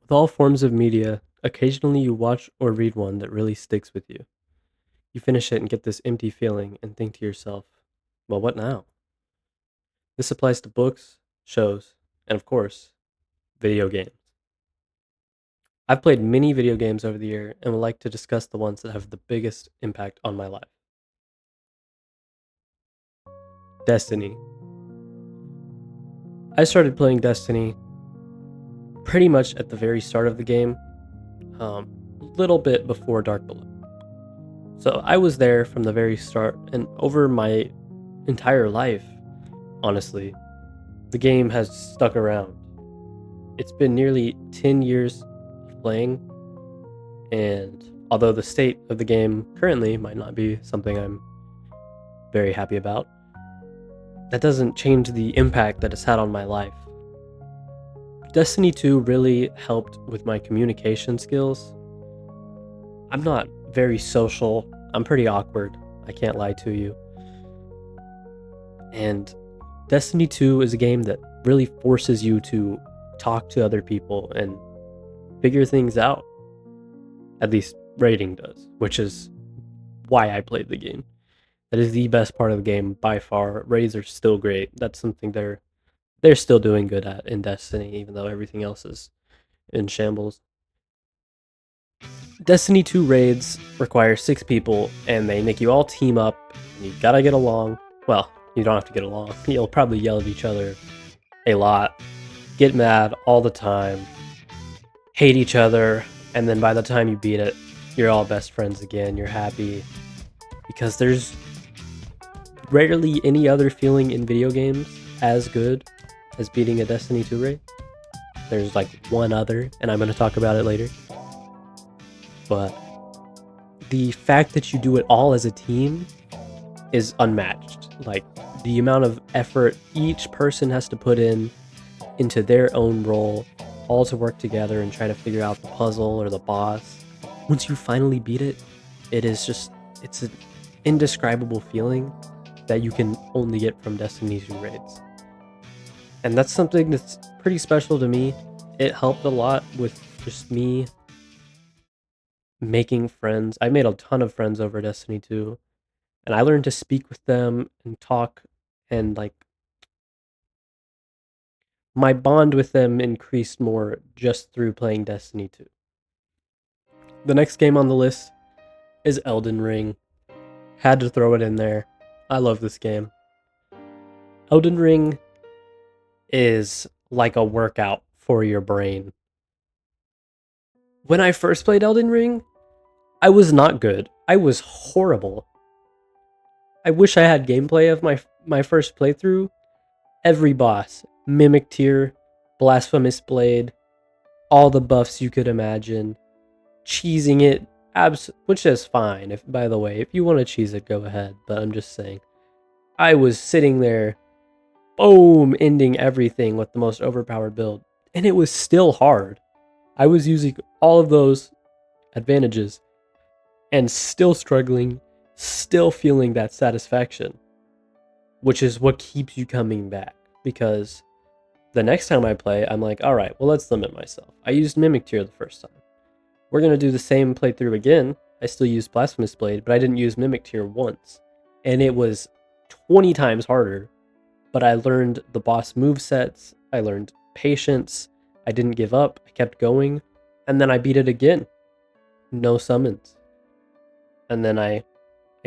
With all forms of media, occasionally you watch or read one that really sticks with you. You finish it and get this empty feeling and think to yourself, well, what now? This applies to books, shows, and of course, video games. I've played many video games over the year and would like to discuss the ones that have the biggest impact on my life. Destiny. I started playing Destiny pretty much at the very start of the game, a little bit before Dark Below. So I was there from the very start, and over my entire life, honestly, the game has stuck around. It's been nearly 10 years of playing, and although the state of the game currently might not be something I'm very happy about, that doesn't change the impact that it's had on my life. Destiny 2 really helped with my communication skills. I'm not very social. I'm pretty awkward. I can't lie to you. And Destiny 2 is a game that really forces you to talk to other people and figure things out. At least raiding does, which is why I played the game. That is the best part of the game by far. Raids are still great. That's something they're still doing good at in Destiny, even though everything else is in shambles. Destiny 2 raids require 6 people, and they make you all team up, and you gotta get along. Well, you don't have to get along. You'll probably yell at each other a lot, get mad all the time, hate each other, and then by the time you beat it, you're all best friends again. You're happy. Because there's rarely any other feeling in video games as good as beating a Destiny 2 raid. There's like one other, and I'm going to talk about it later. But the fact that you do it all as a team is unmatched. Like, the amount of effort each person has to put into their own role, all to work together and try to figure out the puzzle or the boss. Once you finally beat it, it's an indescribable feeling that you can only get from Destiny 2 raids. And that's something that's pretty special to me. It helped a lot with just me making friends. I made a ton of friends over Destiny 2, and I learned to speak with them and talk, and like my bond with them increased more just through playing Destiny 2. The next game on the list is Elden Ring. Had to throw it in there. I love this game. Elden Ring is like a workout for your brain. When I first played Elden Ring, I was not good. I was horrible. I wish I had gameplay of my first playthrough. Every boss, Mimic Tear, Blasphemous Blade, all the buffs you could imagine, cheesing it, which is fine. If, by the way, if you want to cheese it, go ahead. But I'm just saying, I was sitting there, boom, ending everything with the most overpowered build, and it was still hard. I was using all of those advantages and still struggling, still feeling that satisfaction, which is what keeps you coming back. Because the next time I play, I'm like, all right, well, let's limit myself. I used Mimic Tear the first time. We're going to do the same playthrough again. I still used Blasphemous Blade, but I didn't use Mimic Tear once. And it was 20 times harder. But I learned the boss movesets. I learned patience. I didn't give up. I kept going. And then I beat it again. No summons. And then I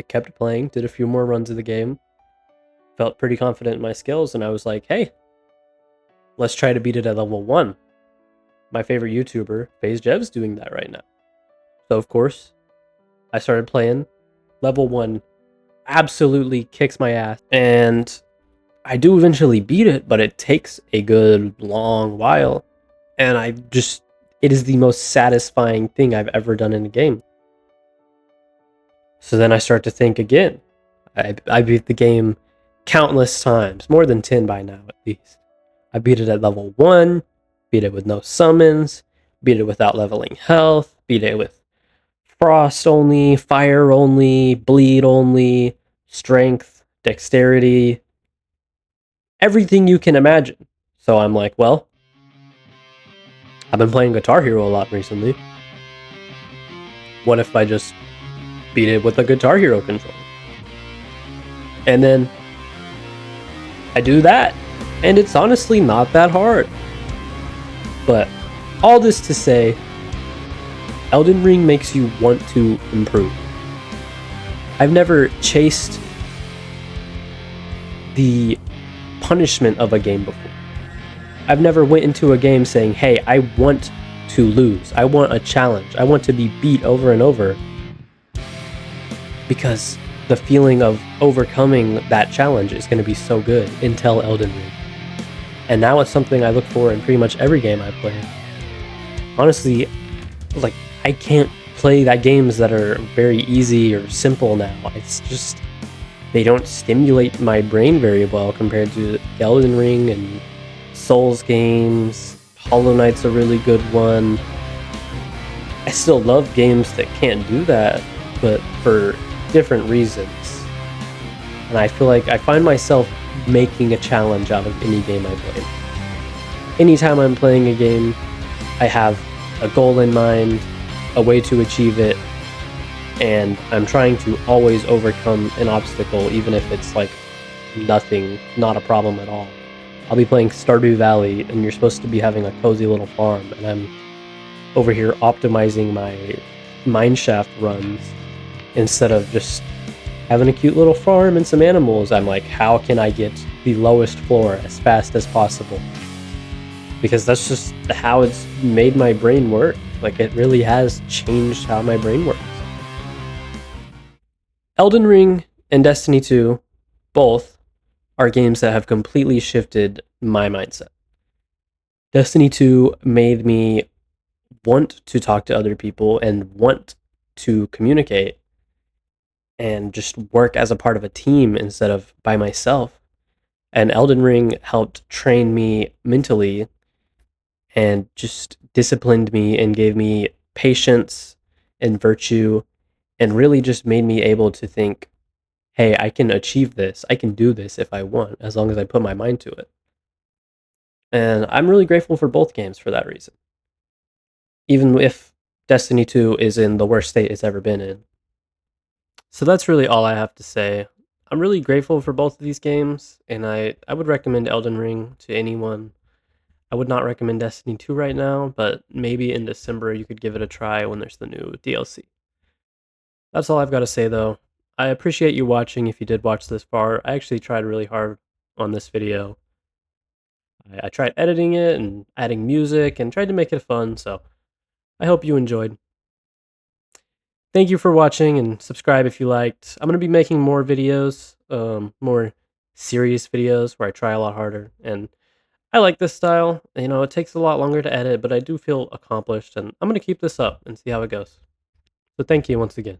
kept playing, did a few more runs of the game. Felt pretty confident in my skills, and I was like, hey, let's try to beat it at level 1. My favorite YouTuber, FaZe Jev's doing that right now. So, of course, I started playing. Level 1 absolutely kicks my ass. And I do eventually beat it, but it takes a good long while. And it is the most satisfying thing I've ever done in a game. So then I start to think again. I beat the game countless times, more than 10 by now at least. I beat it at level 1, beat it with no summons, beat it without leveling health, beat it with frost only, fire only, bleed only, strength, dexterity, everything you can imagine. So I'm like, well, I've been playing Guitar Hero a lot recently. What if I just beat it with a Guitar Hero controller? And then I do that, and it's honestly not that hard. But all this to say, Elden Ring makes you want to improve. I've never chased the punishment of a game before. I've never went into a game saying, hey, I want to lose. I want a challenge. I want to be beat over and over. Because the feeling of overcoming that challenge is going to be so good until Elden Ring. And now it's something I look for in pretty much every game I play. Honestly, like, I can't play that games that are very easy or simple now. It's just, they don't stimulate my brain very well compared to Elden Ring and Souls games. Hollow Knight's a really good one. I still love games that can't do that, but for different reasons. And I feel like I find myself making a challenge out of any game I play. Anytime I'm playing a game, I have a goal in mind, a way to achieve it, and I'm trying to always overcome an obstacle, even if it's like nothing, not a problem at all. I'll be playing Stardew Valley, and you're supposed to be having a cozy little farm, and I'm over here optimizing my mineshaft runs instead of just having a cute little farm and some animals. I'm like, how can I get the lowest floor as fast as possible? Because that's just how it's made my brain work. Like, it really has changed how my brain works. Elden Ring and Destiny 2, both, are games that have completely shifted my mindset. Destiny 2 made me want to talk to other people and want to communicate and just work as a part of a team instead of by myself. And Elden Ring helped train me mentally and just disciplined me and gave me patience and virtue and really just made me able to think, hey, I can achieve this. I can do this if I want, as long as I put my mind to it. And I'm really grateful for both games for that reason. Even if Destiny 2 is in the worst state it's ever been in. So that's really all I have to say. I'm really grateful for both of these games, and I would recommend Elden Ring to anyone. I would not recommend Destiny 2 right now, but maybe in December you could give it a try when there's the new DLC. That's all I've got to say, though. I appreciate you watching if you did watch this far. I actually tried really hard on this video. I tried editing it and adding music and tried to make it fun, so I hope you enjoyed. Thank you for watching, and subscribe if you liked. I'm going to be making more videos, more serious videos where I try a lot harder, and I like this style. You know, it takes a lot longer to edit, but I do feel accomplished, and I'm going to keep this up and see how it goes. So thank you once again.